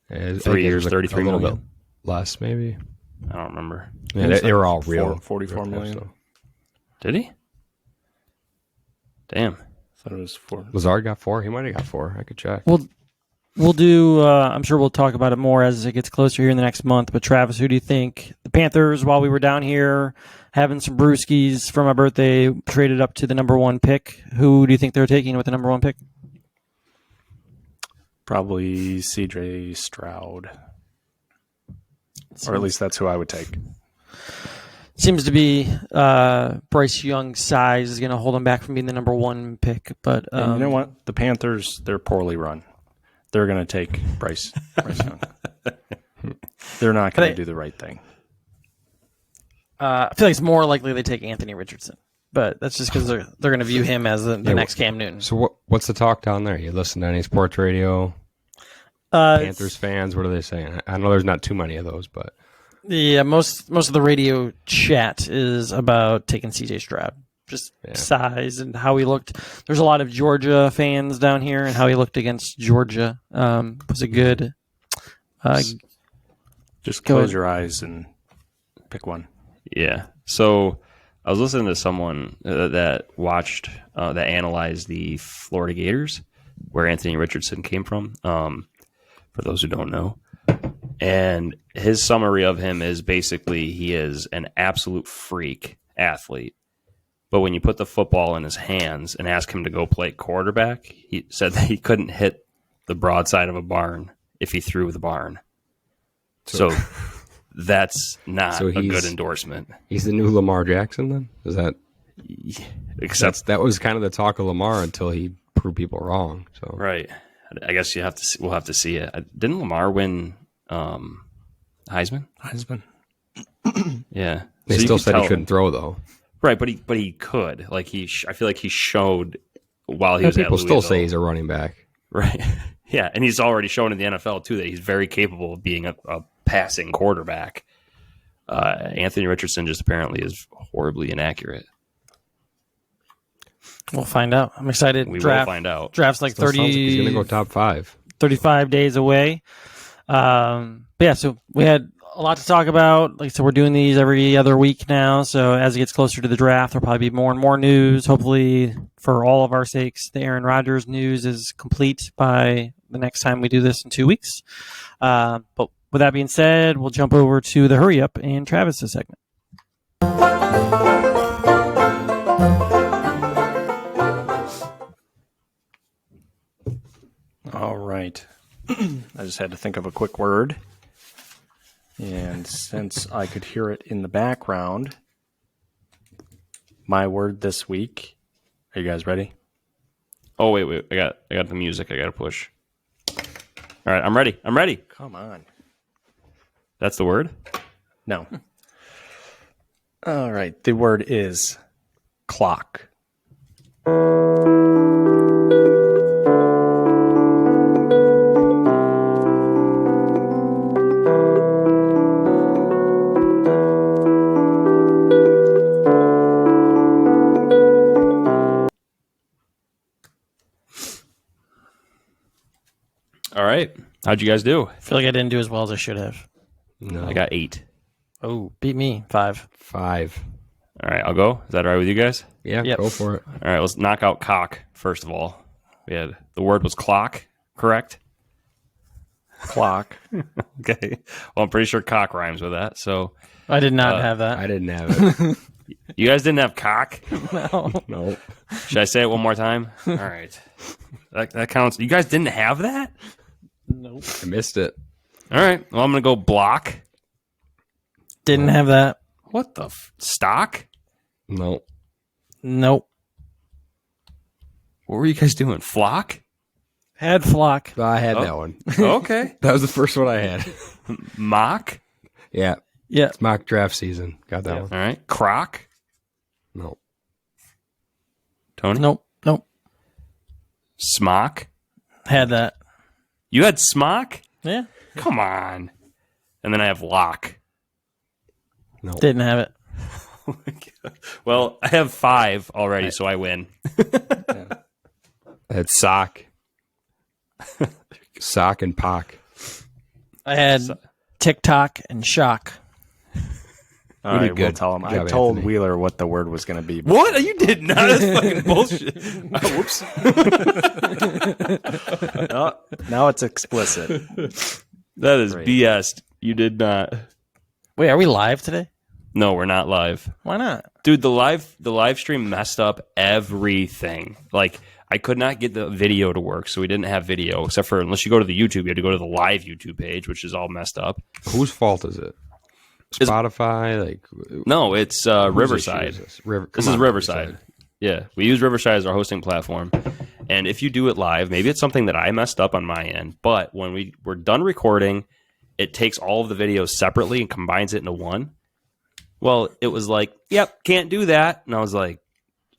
3 years, $33 million. Bit less, maybe. I don't remember. Yeah, they were all real. $44 million. So. Did he? Damn. I thought it was 4. Lazard got 4. He might have got 4. I could check. We'll do, I'm sure we'll talk about it more as it gets closer here in the next month. But Travis, who do you think? The Panthers, while we were down here having some brewskis for my birthday, traded up to the number 1 pick. Who do you think they're taking with the number 1 pick? Probably CJ Stroud. Or at least that's who I would take. Seems to be Bryce Young's size is going to hold him back from being the number 1 pick. But and you know what? The Panthers, they're poorly run. They're going to take Bryce Young. They're not going to do the right thing. I feel like it's more likely they take Anthony Richardson, but that's just because they're going to view him as the next Cam Newton. So what's the talk down there? You listen to any sports radio? Panthers fans, what are they saying? I know there's not too many of those, but yeah, most of the radio chat is about taking CJ Stroud. Just size and how he looked. There's a lot of Georgia fans down here, and how he looked against Georgia was a good. Just close your eyes and pick one. Yeah. So I was listening to someone that analyzed the Florida Gators, where Anthony Richardson came from. For those who don't know, and his summary of him is basically he is an absolute freak athlete. But when you put the football in his hands and ask him to go play quarterback, he said that he couldn't hit the broadside of a barn if he threw the barn. So that's not a good endorsement. He's the new Lamar Jackson then? Is that... Except that was kind of the talk of Lamar until he proved people wrong. So right. I guess you have to see, we'll have to see it. Didn't Lamar win Heisman? Yeah. They still said he couldn't throw though. Right, but he could. Like I feel like he showed while he was people at Louisville. still say he's a running back. Right. Yeah, and he's already shown in the NFL too that he's very capable of being a passing quarterback. Anthony Richardson just apparently is horribly inaccurate. We'll find out. I'm excited. We will find out. Draft's like Still 30. sounds like he's going to go top 5. 35 days away. But yeah, so we had a lot to talk about. Like I said, we're doing these every other week now. So as it gets closer to the draft, there'll probably be more and more news. Hopefully, for all of our sakes, the Aaron Rodgers news is complete by the next time we do this in 2 weeks. But with that being said, we'll jump over to the hurry up and Travis's segment. All right. I just had to think of a quick word. And since I could hear it in the background, my word this week. Are you guys ready? Oh wait. I got the music I got to push. All right, I'm ready. Come on. That's the word? No. All right. The word is clock. All right. How'd you guys do? I feel like I didn't do as well as I should have. No. I got 8. Oh, beat me. 5. 5. All right, I'll go. Is that all right with you guys? Yeah, Yep. go for it. All right, let's knock out cock first of all. The word was clock, correct? Clock. Okay. Well, I'm pretty sure cock rhymes with that. So I did not have that. I didn't have it. you guys didn't have cock? No. No. Should I say it one more time? All right. That counts. You guys didn't have that? Nope. I missed it. All right. Well, I'm going to go block. Didn't have that. What the stock? No. Nope. What were you guys doing? Flock? Had flock. I had that one. Okay. That was the first one I had. Mock? Yeah. Yeah. It's mock draft season. Got that one. All right. Croc? No. Tony? Nope. Smock? Had that. You had smock? Yeah. Come on. And then I have lock. No. Didn't have it. Oh my God. Well, I have 5 already, so I win. I had sock. Sock and pock. I had TikTok and shock. All You did right, we'll good. tell him. Good I job, told Anthony. Wheeler what the word was going to be. What? You did not? That's fucking bullshit. Oh, whoops. Oh, now it's explicit. That is Great. BS. You did not. Wait, are we live today? No, we're not live. Why not? Dude, the live stream messed up everything. Like, I could not get the video to work, so we didn't have video, except for unless you go to the YouTube, you have to go to the live YouTube page, which is all messed up. Whose fault is it? Spotify? No, it's whose Riverside. issue is this? This is Riverside. Yeah, we use Riverside as our hosting platform. And if you do it live, maybe it's something that I messed up on my end, but when we're done recording, it takes all of the videos separately and combines it into one. Well, it was like, yep, can't do that. And I was like,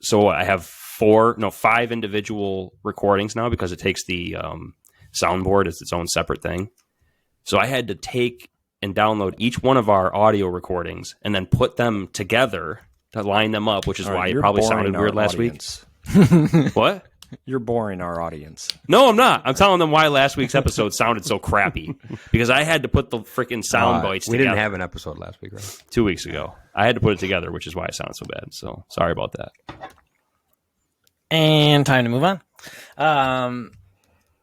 so I have 5 individual recordings now because it takes the soundboard as its own separate thing. So I had to take and download each one of our audio recordings and then put them together to line them up, which is All why right, it you're probably boring sounded our weird last audience. week. What? You're boring our audience. No, I'm not. I'm telling them why last week's episode sounded so crappy because I had to put the freaking sound bites we together. didn't have an episode last week, right? 2 weeks ago. I had to put it together, which is why it sounded so bad. So sorry about that. And time to move on.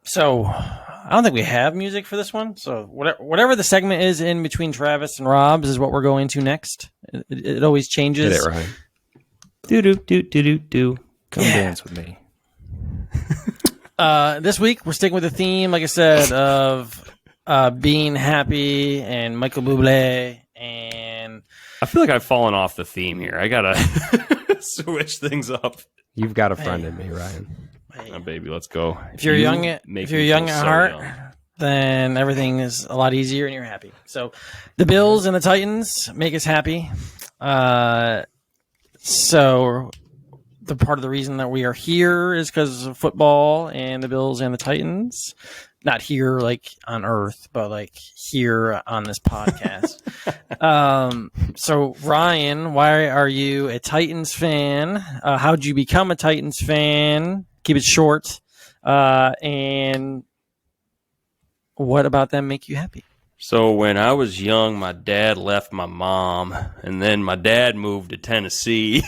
So I don't think we have music for this one. So whatever the segment is in between Travis and Rob's is what we're going to next. It always changes. Get it right. Do do do do do do. Come dance with me. This week we're sticking with the theme, like I said, of being happy and Michael Bublé, and I feel like I've fallen off the theme here. I gotta switch things up. You've got a friend in me, Ryan. Oh, baby, let's go. If you're young at heart, young. then everything is a lot easier and you're happy. So the Bills and the Titans make us happy. So the part of the reason that we are here is because of football and the Bills and the Titans. Not here like on Earth, but like here on this podcast. So Ryan, why are you a Titans fan? How'd you become a Titans fan? Keep it short. And what about them make you happy? So when I was young, my dad left my mom, and then my dad moved to Tennessee.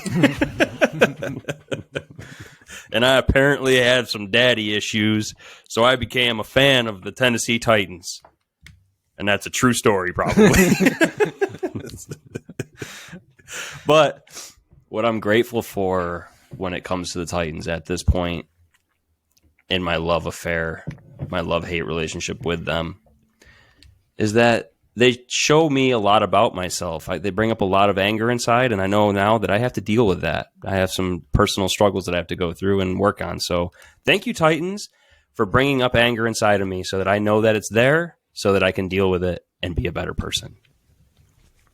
And I apparently had some daddy issues, so I became a fan of the Tennessee Titans. And that's a true story, probably. But what I'm grateful for when it comes to the Titans at this point in my love affair, my love-hate relationship with them, is that they show me a lot about myself. They bring up a lot of anger inside, and I know now that I have to deal with that. I have some personal struggles that I have to go through and work on. So thank you, Titans, for bringing up anger inside of me so that I know that it's there so that I can deal with it and be a better person.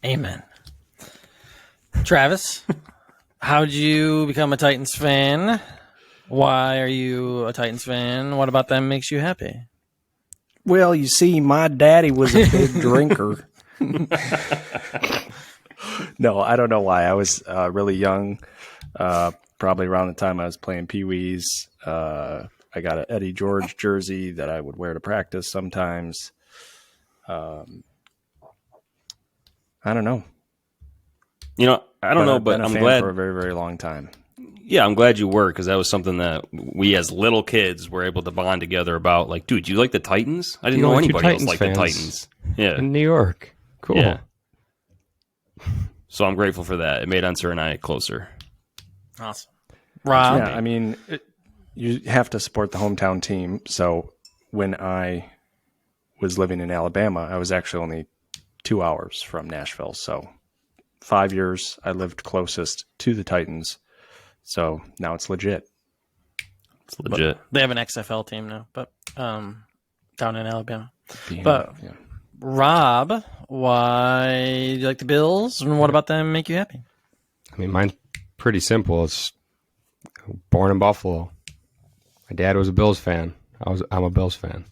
Amen. Travis, how'd you become a Titans fan? Why are you a Titans fan? What about them makes you happy? Well, you see, my daddy was a big drinker. No, I don't know why. I was really young, probably around the time I was playing Pee-wees. I got an Eddie George jersey that I would wear to practice sometimes. I don't know. I don't know, but I'm glad for a very, very long time. Yeah, I'm glad you were, because that was something that we as little kids were able to bond together about. Like, dude, you like the Titans? I didn't know anybody else liked the Titans. Yeah, in New York. Cool. Yeah. So I'm grateful for that. It made Unser and I closer. Awesome. Rob? Yeah, I mean, you have to support the hometown team. So when I was living in Alabama, I was actually only 2 hours from Nashville. So 5 years I lived closest to the Titans. So now it's legit. It's legit. They have an XFL team now, but down in Alabama. Yeah. Rob, why do you like the Bills, and what about them make you happy? I mean, mine's pretty simple. It's born in Buffalo. My dad was a Bills fan. I'm a Bills fan.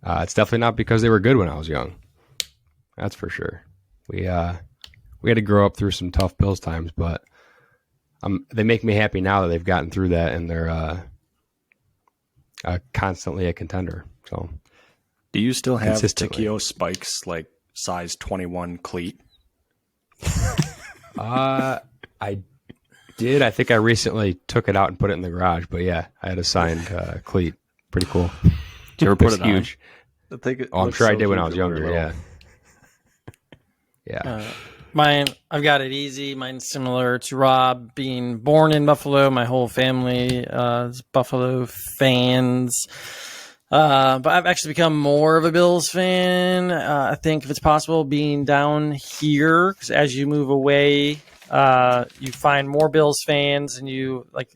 It's definitely not because they were good when I was young. That's for sure. We had to grow up through some tough Bills times, but they make me happy now that they've gotten through that, and they're constantly a contender. So, do you still have Tikio spikes, like size 21 cleat? I did. I think I recently took it out and put it in the garage. But yeah, I had a signed cleat. Pretty cool. Did you ever put it huge? I'm sure I did when I was younger. Little. Yeah. Mine, I've got it easy. Mine's similar to Rob. Being born in Buffalo, my whole family is Buffalo fans. But I've actually become more of a Bills fan. I think if it's possible, being down here, because as you move away, you find more Bills fans, and you like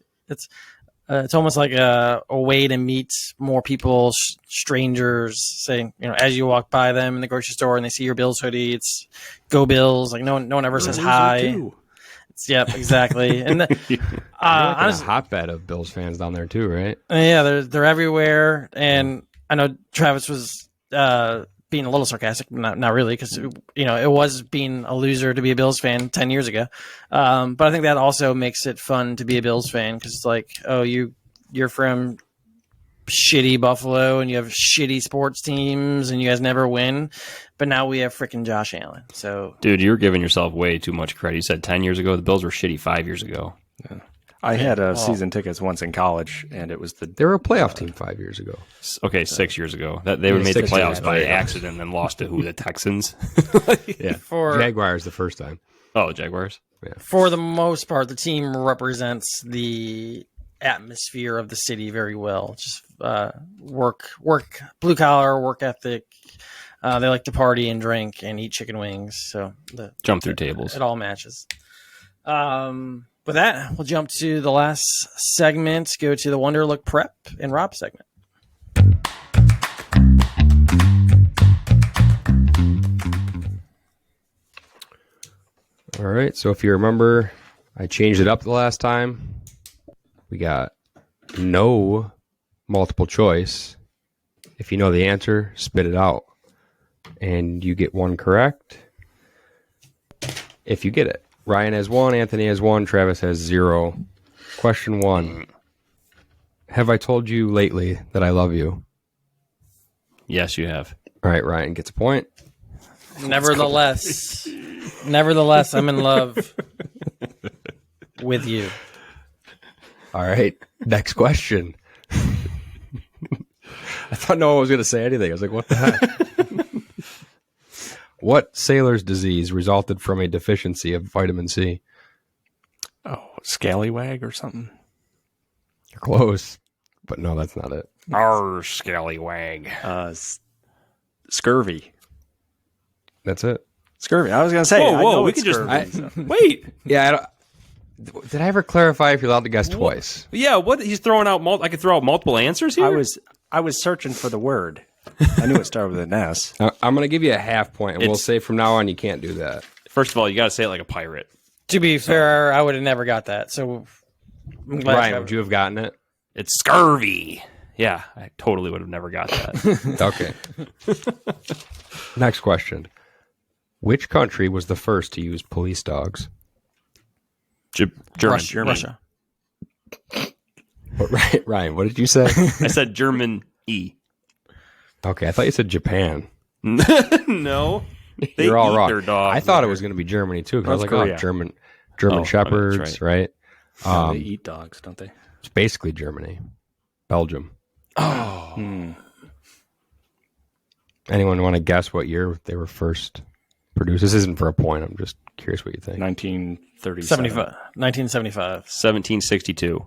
it's almost like a way to meet more people, strangers, saying, as you walk by them in the grocery store and they see your Bills hoodie, it's go Bills. Like no one ever says hi. Yep, exactly. And honestly, a hotbed of Bills fans down there too, right? Yeah, they're everywhere. And I know Travis was being a little sarcastic, not really, because it was being a loser to be a Bills fan 10 years ago. But I think that also makes it fun to be a Bills fan, because it's like, oh, you're from shitty Buffalo and you have shitty sports teams and you guys never win, but now we have freaking Josh Allen. So, dude, you're giving yourself way too much credit. You said 10 years ago. The Bills were shitty 5 years ago. Yeah. I had season tickets once in college, and it was they were a playoff team 5 years ago. Okay, 6 years ago. They made the playoffs by accident and lost to the Texans? Yeah, Jaguars the first time. Oh, Jaguars. For the most part, the team represents the atmosphere of the city very well. Just work, blue collar, work ethic. They like to party and drink and eat chicken wings. So Jump through tables. It all matches. With that, we'll jump to the last segment. Go to the Wonder Look Prep and Rob segment. All right. So if you remember, I changed it up the last time. We got no multiple choice. If you know the answer, spit it out. And you get one correct. If you get it. Ryan has 1, Anthony has 1, Travis has 0. Question 1. Have I told you lately that I love you? Yes, you have. All right, Ryan gets a point. Nevertheless, I'm in love with you. All right, next question. I thought no one was going to say anything. I was like, what the heck? What sailor's disease resulted from a deficiency of vitamin C? Oh, scallywag or something. You're close, but no, that's not it. Arr, scallywag. Scurvy. That's it. Scurvy. I was going to say. Whoa, we it's could just scurvy, wait. Yeah, did I ever clarify if you're allowed to guess twice? Yeah, what he's throwing out? I could throw out multiple answers here. I was searching for the word. I knew it started with an S. I'm going to give you a half point, and we'll say from now on you can't do that. First of all, you got to say it like a pirate. To be fair, I would have never got that. So, I'm glad Ryan, would you have gotten it? It's scurvy. Yeah, I totally would have never got that. Okay. Next question. Which country was the first to use police dogs? German. Russia. Ryan, what did you say? I said German E. Okay, I thought you said Japan. No. You're all wrong. Their dogs I thought it there. was going to be Germany too, because I was like, Korea. oh, German Oh, Shepherds, that's right? No, they eat dogs, don't they? It's basically Germany. Belgium. Oh. Anyone want to guess what year they were first produced? This isn't for a point. I'm just curious what you think. 1937. 1975. 1762.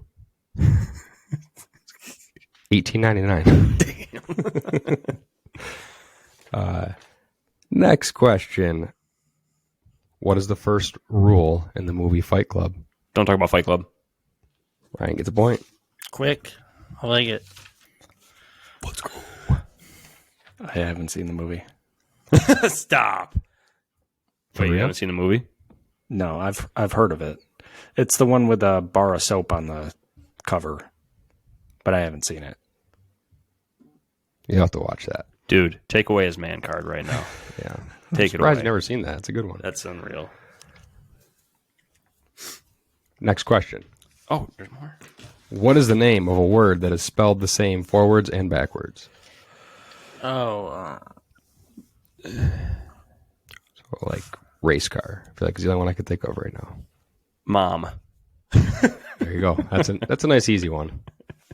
1899. Next question. What is the first rule in the movie Fight Club? Don't talk about Fight Club. Ryan gets a point. Quick. I like it. Let's go. I haven't seen the movie. Stop. For Wait, you real? haven't seen the movie? No, I've heard of it. It's the one with a bar of soap on the cover, but I haven't seen it. You have to watch that. Dude, take away his man card right now. Yeah. Take it Surprised away. you've never seen that. It's a good one. That's unreal. Next question. Oh, there's more. What is the name of a word that is spelled the same forwards and backwards? Oh. So like race car. I feel like it's the only one I could think of right now. Mom. There you go. That's a nice easy one.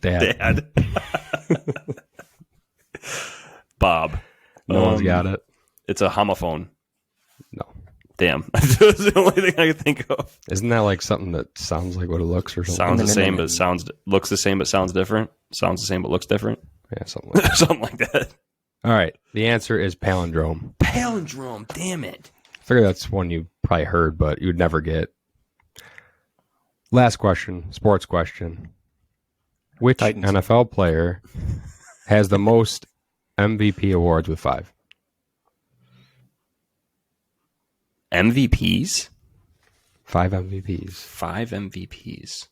Dad. Dad. Bob. No one's got it. It's a homophone. No. Damn. That's the only thing I could think of. Isn't that like something that sounds like what it looks or something? Sounds the same, but looks the same, but sounds different. Sounds the same, but looks different. Yeah, something like that. Something like that. All right. The answer is palindrome. Palindrome. Damn it. I figure that's one you probably heard, but you'd never get. Last question, sports question. Which Titans. NFL player has the most MVP awards with 5? MVPs? 5 MVPs. 5 MVPs.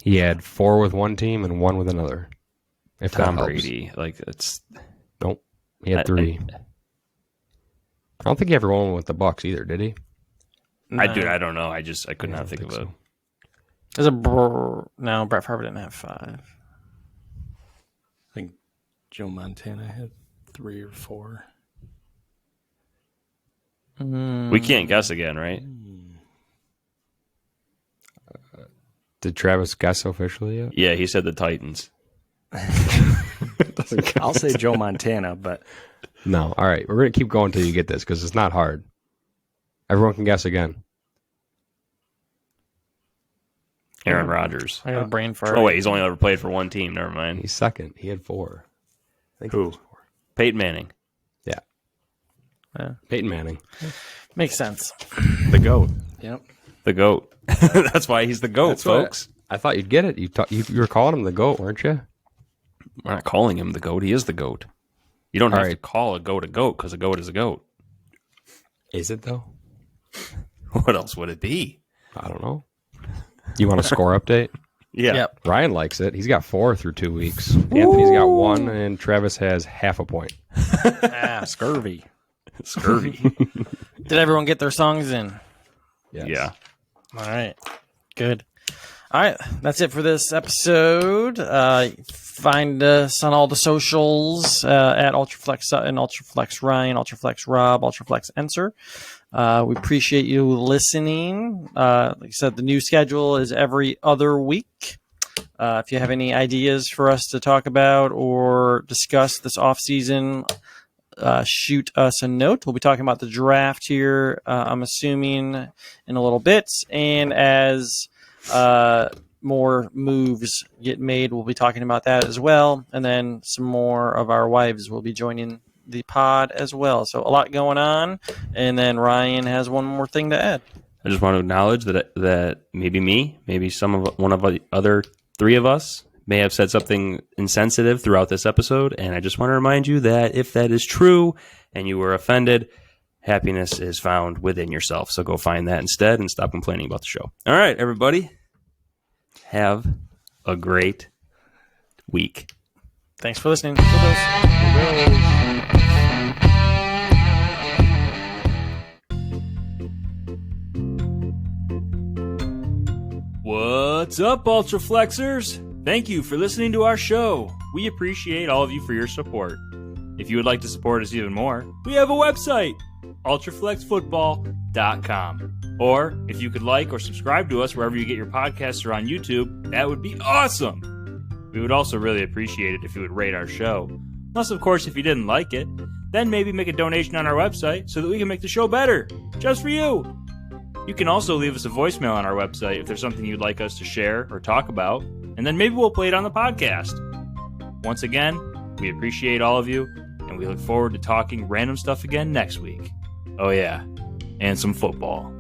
He had 4 with one team and 1 with another. If Tom that helps. Brady. Like, it's. Nope. He had 3. I don't think he ever won with the Bucks either, did he? I don't know. I could not think of it. so. There's a no, Brett Favre didn't have 5. I think Joe Montana had 3 or 4. We can't guess again, right? Did Travis guess officially yet? Yeah, he said the Titans. I'll say Joe Montana, but No. All right. We're going to keep going until you get this because it's not hard. Everyone can guess again. Aaron Rodgers. I got a brain fart. Oh, wait, he's only ever played for one team. Never mind. He's second. He had 4. I think Who? he was 4. Peyton Manning. Yeah. Peyton Manning. Makes sense. The GOAT. Yep. The GOAT. That's why he's the GOAT, That's what- folks. I thought you'd get it. You were calling him the GOAT, weren't you? We're not calling him the GOAT. He is the GOAT. You don't have to right. call a GOAT because a GOAT is a GOAT. Is it, though? What else would it be? I don't know. You want a score update? Yeah. Yep. Ryan likes it. He's got 4 through 2 weeks. Anthony's got 1, and Travis has half a point. Scurvy. Scurvy. Did everyone get their songs in? Yes. Yeah. All right. Good. All right. That's it for this episode. Find us on all the socials at Ultraflex Sutton, Ultraflex Ryan, Ultraflex Rob, Ultraflex Enser. We appreciate you listening. Like I said, the new schedule is every other week. If you have any ideas for us to talk about or discuss this off-season, shoot us a note. We'll be talking about the draft here, I'm assuming, in a little bit. And as more moves get made, we'll be talking about that as well. And then some more of our wives will be joining the pod as well. So a lot going on. And then Ryan has one more thing to add. I just want to acknowledge that maybe me, maybe one of the other 3 of us may have said something insensitive throughout this episode. And I just want to remind you that if that is true and you were offended, happiness is found within yourself. So go find that instead and stop complaining about the show. All right, everybody. Have a great week. Thanks for listening. Go Bills. What's up, Ultraflexers? Thank you for listening to our show. We appreciate all of you for your support. If you would like to support us even more, we have a website, ultraflexfootball.com. Or if you could like or subscribe to us wherever you get your podcasts or on YouTube, that would be awesome. We would also really appreciate it if you would rate our show. Plus, of course, if you didn't like it, then maybe make a donation on our website so that we can make the show better, just for you. You can also leave us a voicemail on our website if there's something you'd like us to share or talk about, and then maybe we'll play it on the podcast. Once again, we appreciate all of you, and we look forward to talking random stuff again next week. Oh yeah, and some football.